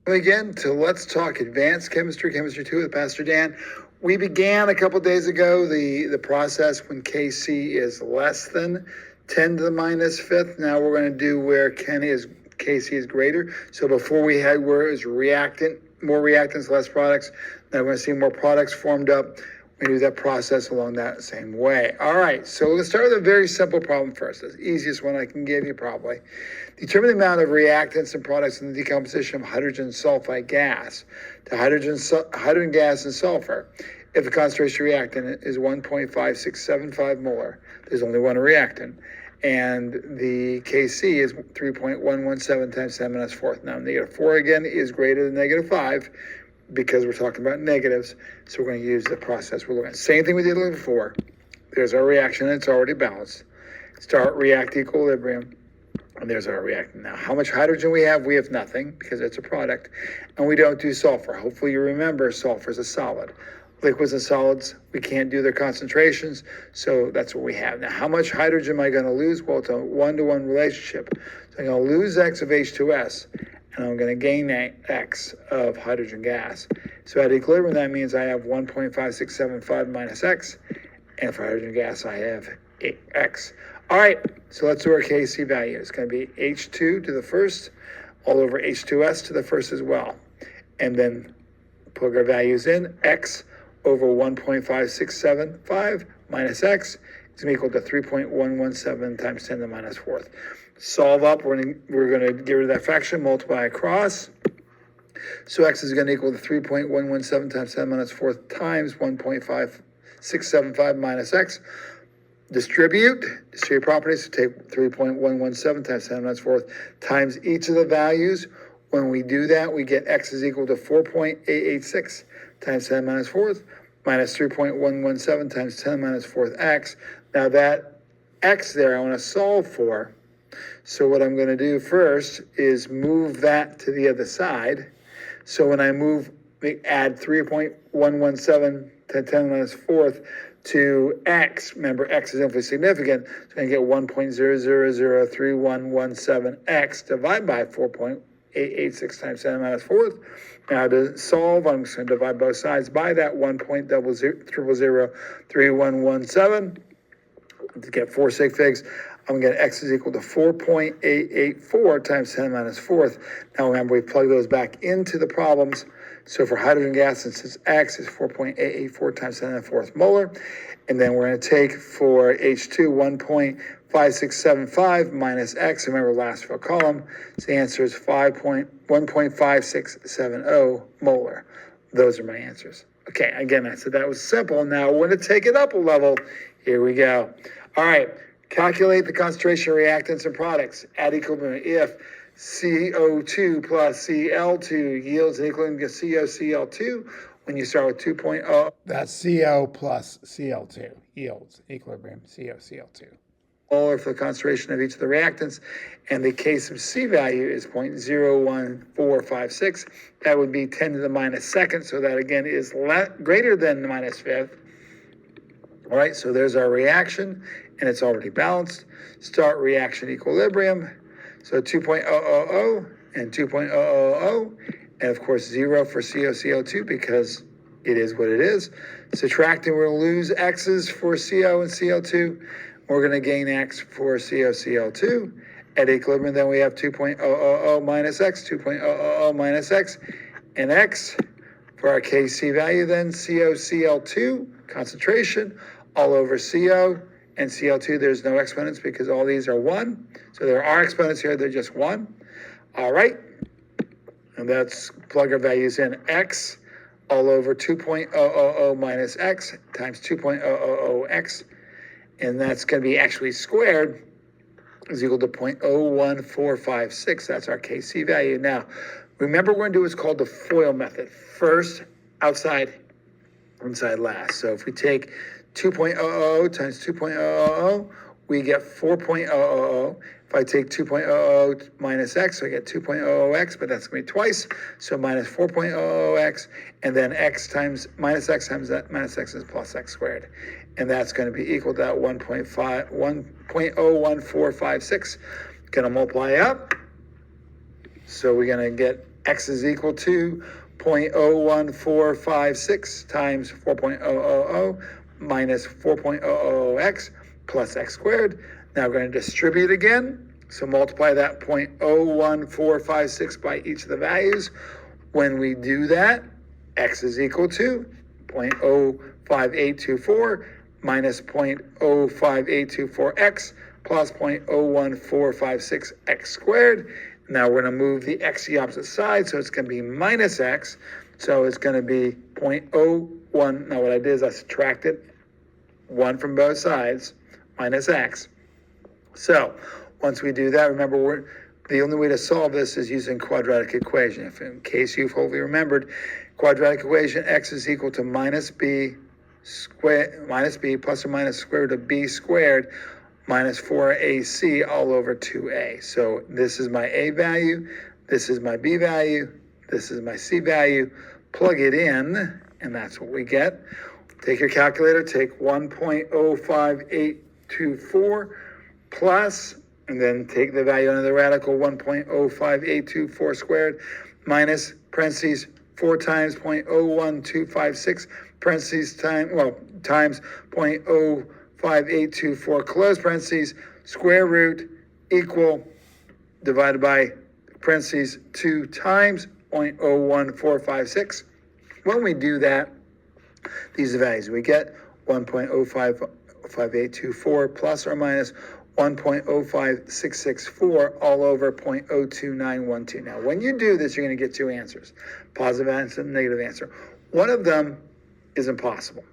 Again to Let's Talk Advanced Chemistry, Chemistry 2 with Pastor Dan. We began a couple days ago the process when Kc is less than 10 to the minus fifth. Now we're going to do where Kc is greater. So before we had where it was more reactants, less products. Now we're going to see more products formed up. We do that process along that same way. All right, so let's start with a very simple problem first. The easiest one I can give you probably. Determine the amount of reactants and products in the decomposition of hydrogen sulfide gas to hydrogen gas and sulfur. If the concentration reactant is 1.5675 molar, there's only one reactant. And the Kc is 3.117 times 10 minus fourth. Now, -4 again is greater than -5 because we're talking about negatives. So we're going to use the process we're looking at. Same thing we did before. There's our reaction, it's already balanced. Start react equilibrium. And there's our reactant. Now, how much hydrogen we have nothing because it's a product. And we don't do sulfur. Hopefully you remember sulfur is a solid. Liquids and solids, we can't do their concentrations, so that's what we have. Now, how much hydrogen am I going to lose? Well, it's a one-to-one relationship. So I'm going to lose X of H2S, and I'm going to gain X of hydrogen gas. So at equilibrium, that means I have 1.5675 minus X, and for hydrogen gas, I have X. All right, so let's do our Kc value. It's going to be H2 to the first, all over H2S to the first as well. And then plug our values in. X over 1.5675 minus X is going to equal to 3.117 times 10 to the minus fourth. Solve up, we're going to get rid of that fraction, multiply across. So X is going to equal to 3.117 times 10 minus fourth times 1.5675 minus X. Distribute properties, so take 3.117 times 10 minus fourth times each of the values. When we do that, we get X is equal to 4.886 times 10 minus fourth minus 3.117 times 10 minus fourth X. Now that X there I want to solve for. So what I'm going to do first is move that to the other side. So when I add 3.117 to 10 minus fourth to X, remember X is infinitely significant, so I'm going to get 1.0003117X divided by 4.886 times 10 minus fourth. Now to solve, I'm just going to divide both sides by that 1.0003117 to get 4 sig figs. I'm going to get X is equal to 4.884 times 10 minus fourth. Now remember, we plug those back into the problems. So for hydrogen gas, since X is 4.884 times 10 to the fourth molar, and then we're going to take for H2 1.5675 minus X. Remember last fill column, so the answer is 1.5670 molar. Those are my answers. Okay, again, I said that was simple. Now we're going to take it up a level. Here we go. All right, calculate the concentration of reactants and products at equilibrium if CO2 plus Cl2 yields an equilibrium to COCl2 when you start with 2.0. That's CO plus Cl2 yields equilibrium COCl2. Or for the concentration of each of the reactants, and the K sub C value is 0.01456. That would be 10 to the minus second, so that again is greater than the minus fifth. All right, so there's our reaction, and it's already balanced. Start reaction equilibrium. So 2.000 and 2.000, and of course 0 for COCl2 because it is what it is. Subtracting, we're going to lose X's for CO and Cl2. We're going to gain X for COCl2. At equilibrium, then we have 2.000 minus X, 2.000 minus X, and X for our Kc value then, COCl2, concentration, all over CO. And Cl2, there's no exponents because all these are 1. So there are exponents here, they're just 1. All right. And that's plug our values in. X all over 2.000 minus X times 2.000X. And that's going to be actually squared is equal to 0.01456. That's our Kc value. Now, remember we're going to do what's called the FOIL method. First, outside, inside last. So if we take 2.00 times 2.000, we get 4.000. If I take 2.00 minus X, I get 2.00X, but that's going to be twice. So minus 4.00X, and then X times minus X times that minus X is plus X squared. And that's going to be equal to that 1.01456. Going to multiply up. So we're going to get X is equal to 0.01456 times 4.000 minus 4.000x plus x squared. Now we're going to distribute again. So multiply that 0.01456 by each of the values. When we do that, x is equal to 0.05824 minus 0.05824x plus 0.01456x squared. Now we're going to move the x to the opposite side, so it's going to be minus x. So it's going to be 0.01. Now what I did is I subtracted 1 from both sides, minus x. So once we do that, remember, the only way to solve this is using quadratic equation. If in case you've hopefully remembered, quadratic equation, x is equal to minus b plus or minus square root of b squared minus 4ac all over 2a. So this is my a value, this is my b value, this is my c value. Plug it in, and that's what we get. Take your calculator, take 1.05824 plus, and then take the value under the radical, 1.05824 squared minus parentheses 4 times 0.01256 parentheses times 0.05824 close parentheses square root equal divided by parentheses 2 times 0.01456. When we do that, these are the values we get: 1.05824 plus or minus 1.05664 all over 0.02912. Now, when you do this, you're going to get two answers: positive answer and negative answer. One of them is impossible,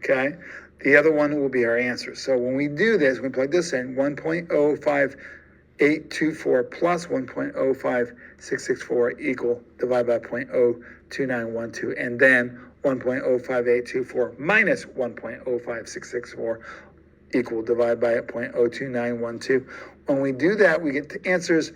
okay? The other one will be our answer. So when we do this, we plug this in, 1.05824 plus 1.05664 equal, divide by 0.02912, and then 1.05824 minus 1.05664 equal, divide by 0.02912. When we do that, we get the answers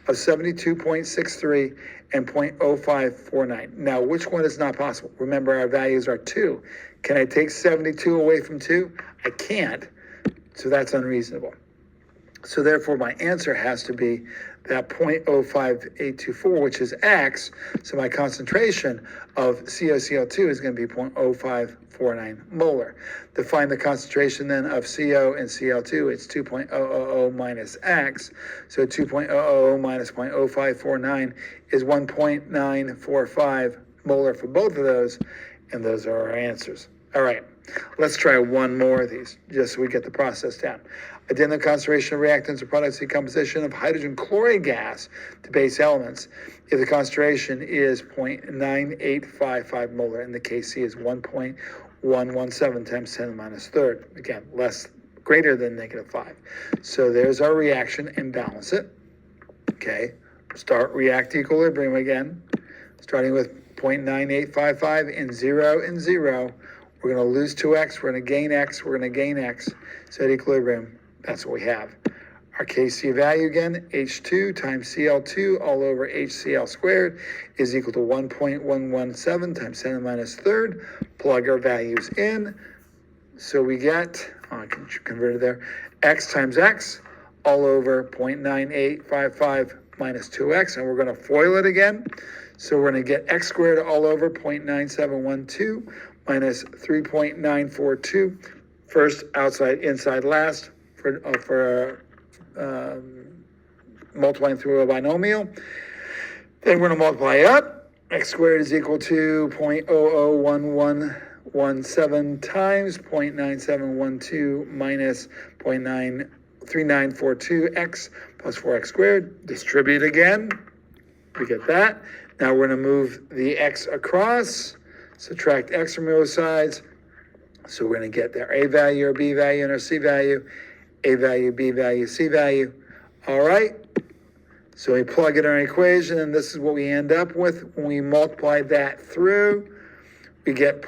of 72.63 and 0.0549. Now, which one is not possible? Remember, our values are 2. Can I take 72 away from 2? I can't, so that's unreasonable. So therefore, my answer has to be that 0.05824, which is x. So my concentration of CoCl2 is going to be 0.0549 molar. To find the concentration then of CO and Cl2, it's 2.000 minus x. So 2.000 minus 0.0549 is 1.945 molar for both of those, and those are our answers. All right, let's try one more of these, just so we get the process down. Identify the concentration of reactants or products decomposition of hydrogen chloride gas to base elements if the concentration is 0.9855 molar and the Kc is 1.117 times 10 to the minus third. Again, greater than -5. So there's our reaction, and balance it. Okay, start react equilibrium again, starting with 0.9855 and 0 and 0. We're going to lose 2x, we're going to gain x, we're going to gain x. So at equilibrium, that's what we have. Our Kc value again, H2 times Cl2 all over HCl squared is equal to 1.117 times 10 to the minus third. Plug our values in. So we get, I can convert it there, x times x all over 0.9855 minus 2x. And we're going to FOIL it again. So we're going to get x squared all over 0.9712 minus 3.942. First, outside, inside, last, for multiplying through a binomial. Then we're going to multiply up. X squared is equal to 0.001117 times 0.9712 minus 0.3942x plus 4x squared. Distribute again. We get that. Now we're going to move the x across. Subtract x from both sides. So we're going to get their a value, or b value, and our c value. A value, b value, c value. All right. So we plug in our equation, and this is what we end up with. When we multiply that through, we get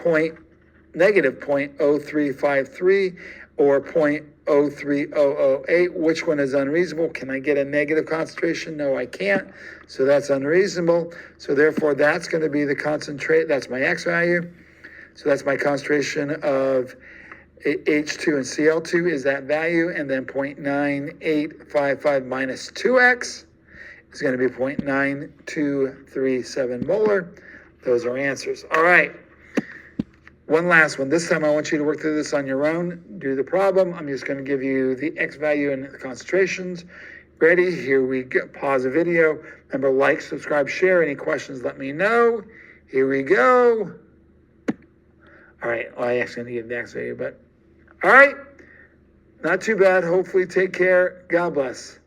negative 0.0353 or 0.03008. Which one is unreasonable? Can I get a negative concentration? No, I can't. So that's unreasonable. So therefore, that's going to be the concentrate. That's my x value. So that's my concentration of H2 and Cl2 is that value, and then 0.9855 minus 2x is going to be 0.9237 molar. Those are answers. All right. One last one. This time I want you to work through this on your own. Do the problem. I'm just going to give you the X value and the concentrations. Ready? Here we go. Pause the video. Remember, like, subscribe, share. Any questions, let me know. Here we go. All right. Well, I actually need to give the X value, but all right. Not too bad. Hopefully, take care. God bless.